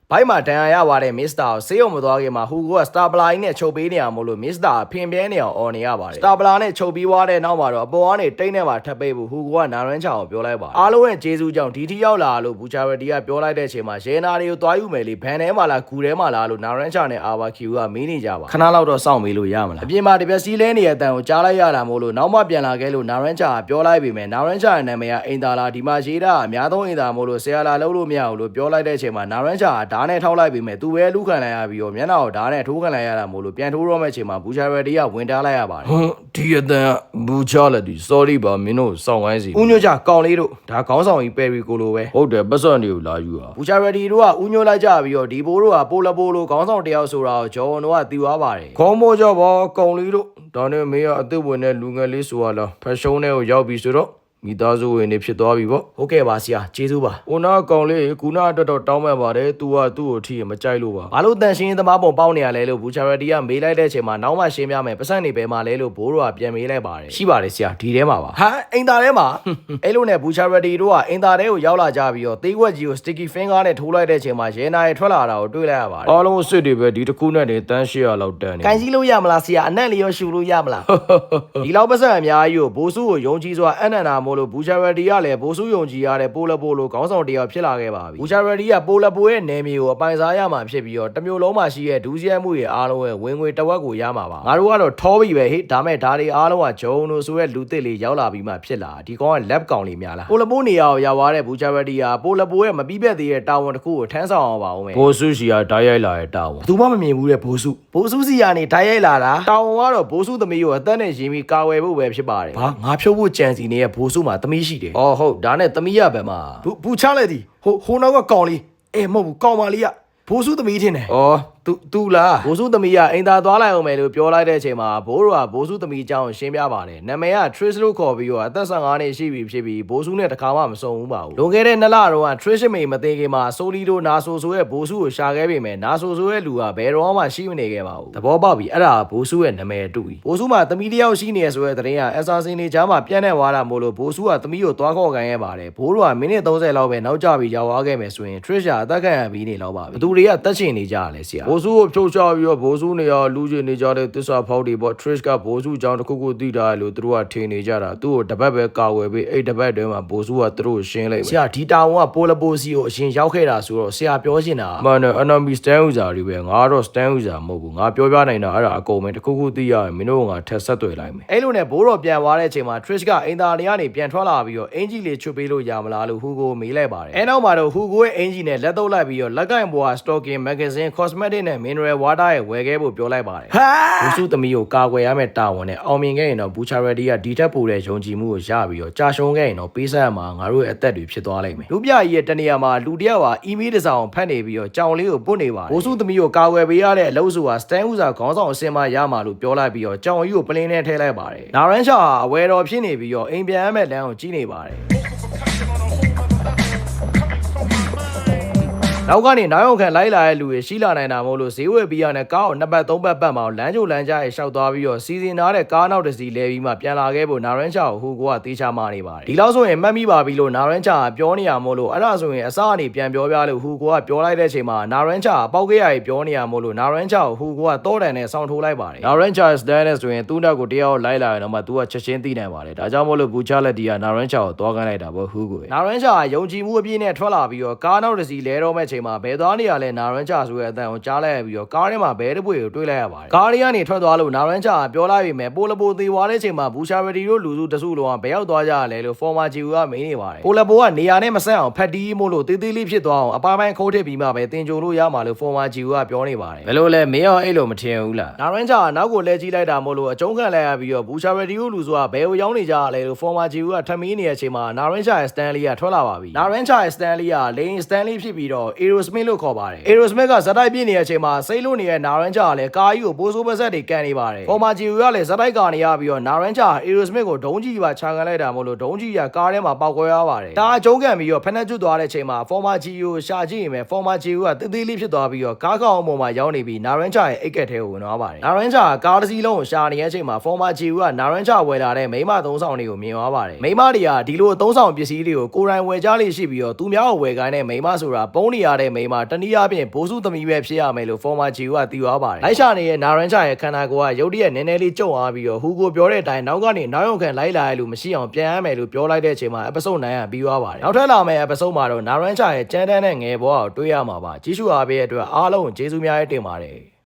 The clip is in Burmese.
ဘိုက်မှာဒဏ်ရာရသွားတဲ့မစ္စတာကိုဆေးရုံမသွားခင်မှာဟူကိုကစတာပလာနဲ့ချုပ်ပေးနေအောင်မို့လို့မစ္စတာဖင်ပြဲနေအောင်អော်နေရပါတယ်စတာပလာနဲ့ချုပ်ပြီးသွားတဲ့နောက်မှာတော့အပေါ်ကနေတိတ်နဲ့ပါထပ်ပေးဖို့ဟူကိုကနာရန်ချာကိုပြောလိုက်ပါတယ်အားလုံးရဲ့ကျေးဇူးကြောင့်ဒီထိရောက်လာလို့ဘူချာရတီကပြောလိုက်တဲ့အချိန်မှာရဲနာတွေကိုတွားယူမယ်လေဘန်ထဲမှာလားဂူထဲမှာလားလို့နာရန်ချာနဲ့အာဘာကီယူကမေးနေကြပါခဏလောက်တော့စောင့်မေးလို့ရမလားအပြင်မှာတပြက်စီးလဲနေတဲ့အတန်ကိုကြားလိုက်ရတာမို့လို့နောက်မှပြန်လာခဲ့လို့နာရန်ချာကပြောလိုက်ပြီမယ်နာရန်ချာရဲ့နာမည်ကအင်တာလာဒီမှာရေးတာအများဆုံးအင်တာမို့လို့ဆရာလာလုပ်လို့မရဘူးလို့ပြောလိုက်တဲ့အချိန်မှာနာရန်ချာကဓာတ်နဲ့ထောက်လိုက်ပြီမယ်သူပဲလူခံလိုက်ရပြီးတော့မျက်နှာကိုဓာတ်နဲ့ထိုးခံလိုက်ရတာမို့လို့ပြန်ထိုးတော့မဲ့အချိန်မှာဘူချာရတီကဝင်တားလိုက်ရပါတယ်ဒီအတန်ဘူချာရတီ sorry ပါမင်းတို့စောင့်ဝိုင်းစီဦးညွတ်ကြကောင်းလေးတို့ဒါခေါင်းဆောင်ကြီးပယ်ရီကိုလိုပဲဟုတ်တယ်ပတ်စံတွေကိုလာယူတာဘူချာရတီတို့ကဦးညွတ်လိုက်ကြပြီးတော့ဒီဘိုးတို့ကပိုလပိုလိုခေါင်းဆောင်တယောက်ဆိုတာကိုဂျော်တို့ကသိသွားပါတယ်ခေါင်းမိုးကြပါကောင်းလေးတို့ဒါနဲ့မင်းကအသက်ဝင်တဲ့လူငယ်လေးဆိုရလားဖက်ရှုံးတွေကိုရောက်ပြီဆိုတော့မိသားစုဝင်နေဖြစ်သွားပြီပေါ့ဟုတ်ကဲ့ပါဆရာကျေးဇူးပါဟိုနာကောင်လေးကူနာအတွက်တော့တောင်းပန်ပါတယ်သူကသူ့ကိုထီမကြိုက်လို့ပါဘာလို့တန်ရှင်းသမားပုံပေါက်နေရလဲလို့ဘူချာရတီကမေးလိုက်တဲ့အချိန်မှာနောက်မှရှင်းပြမယ်ပတ်စံနေပဲမှာလဲလို့ဘိုးတို့ကပြန်မေးလိုက်ပါတယ်ရှိပါတယ်ဆရာဒီထဲမှာပါဟာအင်တာထဲမှာအဲ့လိုနဲ့ဘူချာရတီတို့ကအင်တာထဲကိုရောက်လာကြပြီးတော့သေးခွက်ကြီးကို sticky finger နဲ့ထိုးလိုက်တဲ့အချိန်မှာရဲနာရီထွက်လာတာကိုတွေ့လိုက်ရပါတယ်အားလုံးစစ်တွေပဲဒီတစ်ခုနဲ့တန်း800လောက်တန်းနေကန်စီလို့ရမလားဆရာအနက်လေးရောရှူလို့ရမလားဒီလောက်ပတ်စံအများကြီးကိုဘိုးစုကိုယုံကြည်စွာအနန္နာမို့လို့ဘူချာရတီကလည်းဘိုးစုယုံကြည်ရတဲ့ပိုလပိုလိုခေါင်းဆောင်တယောက်ဖြစ်လာခဲ့ပါပြီဘူချာရတီကပိုလပိုရဲ့နယ်မြေကိုအပိုင်စားရမှာဖြစ်ပြီးတော့တမျိုးလုံးမှာရှိတဲ့ဒူးစရိုက်မှုတွေအားလုံးရဲ့ဝင်ငွေတဝက်ကိုရမှာပါငါတို့ကတော့ထောပြီပဲဟေ့ဒါမဲ့ဒါတွေအားလုံးကဂျုံတို့ဆိုတဲ့လူသစ်လေးရောက်လာပြီးမှဖြစ်လာဒီကောင်က lab ကောင်လေးများလားပိုလပိုနေရာကိုရောက်သွားတဲ့ဘူချာရတီကပိုလပိုရဲ့မပြီးပြတ်သေးတဲ့တာဝန်တစ်ခုကိုထမ်းဆောင်အောင်ပါအောင်မယ်ဘိုးစုစီကဓာတ်ရိုက်လာတဲ့တာဝန်သူမှမမြင်ဘူးတဲ့ဘိုးစုစီကနေဓာတ်ရိုက်လာတာတာဝန်ကတော့ဘိုးစုသမီးကိုအသက်နဲ့ရင်းပြီးကာဝယ်ဖို့ပဲဖြစ်ပါတယ်ဘာငါဖြုတ်ဖို့ကြံစီနေတဲ့ဘိုးစုမှာသမီးရှိတယ်အော်ဟုတ်ဒါနဲ့သမီးရပဲမှာဘူချလိုက်သည်ဟိုနောက်ကကောင်လေးမဟုတ်ဘူးကောင်မလေးကဘိုးစုသမီးထင်တယ်ဩသူလားဘိုးစုသမီးကအင်တာသွားလိုက်အောင်မယ်လို့ပြောလိုက်တဲ့အချိန်မှာဘိုးတို့ကဘိုးစုသမီးအကြောင်းရှင်းပြပါတယ်နာမည်က Trish လို့ခေါ်ပြီးတော့အသက်15နှစ်ရှိပြီဖြစ်ပြီးဘိုးစုနဲ့တခါမှမစုံဘူးပါဘူးလွန်ခဲ့တဲ့2လတော့က Trish မေမသိခင်မှာဆိုလီဒိုနာဆိုဆိုရဲ့ဘိုးစုကိုရှာခဲ့ပေမဲ့နာဆိုဆိုရဲ့လူကဘယ်တော့မှရှိမနေခဲ့ပါဘူးသဘောပေါက်ပြီအဲ့ဒါဘိုးစုရဲ့နာမည်တူပြီဘိုးစုမှာသမီးတယောက်ရှိနေရဆိုတဲ့တဲ့ရင်ကအဆာစင်နေချားမှာပြန့်နေသွားတာမို့လို့ဘိုးစုကသမီးကိုသွားခေါ်ခိုင်းခဲ့ပါတယ်ဘိုးတို့ကမိနစ်30လောက်ပဲနောက်ကျပြီးရောက်သွားခဲ့မယ်ဆိုရင် Trish ကအသက်ခံရပြီးနေလောက်ပါပြီဘသူတွေကတက်ချင်နေကြရလဲဆရာဘိုးစုကိုဖြုတ်ချပြီးတော့ဘိုးစုနေရာလူချင်းနေကြတဲ့သစ္စာဖောက်တွေပေါ့ Trish ကဘိုးစုအကြောင်းတစ်ခုခုသိတာလို့သူတို့ကထင်နေကြတာသူ့ကိုတပတ်ပဲကာဝယ်ပြီးအဲ့တပတ်တည်းမှာဘိုးစုကသူတို့ရှင်းလိုက်ပဲဆရာဒီတာဝန်ကပိုလပိုစီကိုအရင်ရောက်ခဲ့တာဆိုတော့ဆရာပြောချင်တာမှန်တယ် enemy stand user တွေပဲငါကတော့ stand user မဟုတ်ဘူးငါပြောပြနိုင်တာအဲ့ဒါအကုန်ပဲတစ်ခုခုသိရရင်မင်းတို့ကထက်ဆက်သွယ်လိုက်မယ်အဲ့လိုနဲ့ဘိုးတော်ပြန်သွားတဲ့အချိန်မှာ Trish ကအင်တာနေကနေပြန်ထွက်လာပြီးတော့အင်ဂျီလေးချွတ်ပေးလို့ရမလားလို့ဟူကိုမေးလိုက်ပါတယ်အဲနောက်မှာတော့ဟူကိုရဲ့အင်ဂျီနဲ့လက်တော့လိုက်ပြီးတော့လက်ကင်ဘောက stocking magazine cosmetic နဲ့ mineral water ရဲ့ဝယ်ခဲ့ဖို့ပြောလိုက်ပါတယ်ဘူစုသမီးကိုကာကွယ်ရမယ့်တာဝန်နဲ့အောင်မြင်ခဲ့ရင်တော့ဘူချာရတီကဒီထက်ပိုတဲ့ယုံကြည်မှုကိုရပြီးတော့ကြာရှုံးခဲ့ရင်တော့ပေးဆက်ရမှာငါတို့ရဲ့အသက်တွေဖြစ်သွားလိမ့်မယ်လူပြကြီးရဲ့တနေရာမှာလူတယောက်ဟာအီးမေးလ်တစ်စောင်ဖတ်နေပြီးတော့ကြောင်လေးကိုပုတ်နေပါတယ်ဘူစုသမီးကိုကာကွယ်ပေးရတဲ့အလုပ်ဆိုတာ stand user ခေါင်းဆောင်အစင်မရမှာလို့ပြောလိုက်ပြီးတော့ကြောင်ကြီးကိုပလင်းနဲ့ထည့်လိုက်ပါတယ်နာရန်ရှာဟာအဝယ်တော်ဖြစ်နေပြီးတော့အိမ်ပြန်ရမယ့်လမ်းကိုကြည့်နေပါတယ်နောက်ကနေနောက်ရောက်ခံလိုက်လာတဲ့လူတွေရှိလာနိုင်တာမို့လို့ဈေးဝယ်ပြီးရတဲ့ကားကို2ပတ်3ပတ်ပတ်မှလမ်းကြိုလမ်းကြားရေရှောက်သွားပြီးတော့စီစဉ်ထားတဲ့ကားနောက်တစ်စီးလဲပြီးမှပြန်လာခဲ့ဖို့နာရန်ချာကိုဟူကိုကတေးချမာနေပါတယ်ဒီလောက်ဆိုရင်မှတ်မိပါပြီလို့နာရန်ချာကပြောနေရမို့လို့အဲ့ဒါဆိုရင်အစအနေပြန်ပြောပြလို့ဟူကိုကပြောလိုက်တဲ့အချိန်မှာနာရန်ချာကပေါက်ခဲ့ရပြီးပြောနေရမို့လို့နာရန်ချာကိုဟူကိုကတော့တန်နဲ့ဆောင်းထိုးလိုက်ပါတယ်နာရန်ချာ stand နဲ့ဆိုရင်သူ့နောက်ကိုတရားလိုက်လာရင်တော့မှသူကချက်ချင်းသိနိုင်ပါတယ်ဒါကြောင့်မို့လို့ဘူချလက်တီကနာရန်ချာကိုသွားခိုင်းလိုက်တာပေါ့ဟူကိုနာရန်ချာကယုံကြည်မှုအပြည့်နဲ့ထွက်လာပြီးတော့ကားနောက်တစ်စီးလဲတော့မဲ့ချိန်မှာဘယ်သွားနေရလဲနာရန်ချာဆိုတဲ့အတန်ကိုကြားလိုက်ရပြီးတော့ကားထဲမှာဘဲတပွေကိုတွေ့လိုက်ရပါတယ်ကားထဲကနေထွက်သွားလို့နာရန်ချာကပြောလိုက်ပြီမဲ့ပိုလပိုသေးသွားတဲ့ချိန်မှာဘူရှာရတီတို့လူစုတစုလုံးကဘယ်ရောက်သွားကြရလဲလို့ဖော်မာဂျီူကမေးနေပါတယ်ပိုလပိုကနေရာနဲ့မဆက်အောင်ဖက်တီးမို့လို့တေးသေးလေးဖြစ်သွားအောင်အပပိုင်းခိုးထစ်ပြီးမှပဲတင်ကြုံလို့ရမှာလို့ဖော်မာဂျီူကပြောနေပါတယ်ဘယ်လိုလဲမင်းရောအဲ့လိုမထင်ဘူးလားနာရန်ချာကနောက်ကိုလဲကြည့်လိုက်တာမို့လို့အကျုံးခံလိုက်ရပြီးတော့ဘူရှာရတီတို့လူစုကဘယ်ကိုရောက်နေကြရလဲလို့ဖော်မာဂျီူကထမင်းနေတဲ့အချိန်မှာနာရန်ချာရဲ့စတန်လီကထွက်လာပါပြီနာရန်ချာရဲ့စတန်လီကလိန်စတန်လီဖြစ်ပြီးတော့အေရိုစမစ်လို့ခေါ်ပါတယ်အေရိုစမစ်ကဇက်တိုက်ပြည့်နေတဲ့အချိန်မှာစိတ်လို့နေတဲ့နာရန်ချာကလည်းကားကြီးကိုပိုးဆိုးပဆက်တွေကန်နေပါတယ်။ပေါ်မာဂျီယူကလည်းဇက်တိုက်ကနေရပြီးတော့နာရန်ချာအေရိုစမစ်ကိုဒုံးကြီးပါခြာခံလိုက်တာမို့လို့ဒုံးကြီးကကားထဲမှာပောက်ကွဲရပါတယ်။ဒါအကျုံးကန်ပြီးတော့ဖက်နှက်ကျွတ်သွားတဲ့အချိန်မှာဖော်မာဂျီယူကိုရှာကြည့်ရင်ပဲဖော်မာဂျီယူကတေးသေးလေးဖြစ်သွားပြီးတော့ကားကောင်အပေါ်မှာရောက်နေပြီးနာရန်ချာရဲ့အိတ်ကက်ထဲကိုဝင်သွားပါတယ်။နာရန်ချာကကားတစ်စီးလုံးကိုရှာနေတဲ့အချိန်မှာဖော်မာဂျီယူကနာရန်ချာဝယ်လာတဲ့မိမသုံးဆောင်တွေကိုမြင်သွားပါတယ်။မိမတွေကဒီလိုသုံးဆောင်ပစ္စည်းတွေကိုကိုယ်တိုင်ဝယ်ကြလိမ့်ရှိပြီးတော့သူများကိုဝယ်ခိုင်းတဲ့မိမဆိုတာပုံးနေရ တဲ့မိန်းမတနည်းအားဖြင့်ဘိုးစုသမီးပဲဖြစ်ရမယ်လို့ Former G ကသိသွားပါတယ်လိုက်ရှာနေတဲ့နာရန်ချရဲ့ခန္ဓာကိုယ်ကရုတ်တရက်နည်းနည်းလေးကြုံသွားပြီးတော့ဟူကိုပြောတဲ့အတိုင်းနောက်ကနေနောက်ရုံခံလိုက်လာရလို့မရှိအောင်ပြန်ရမယ်လို့ပြောလိုက်တဲ့အချိန်မှာ episode 9ကပြီးသွားပါတယ်နောက်ထပ်လာမယ့် episode မှာတော့နာရန်ချရဲ့ကြမ်းတမ်းတဲ့ငယ်ဘဝကိုတွေ့ရမှာပါကြီးစုအားပေးတဲ့အတွက်အားလုံးကိုကျေးဇူးများတင်ပါတယ်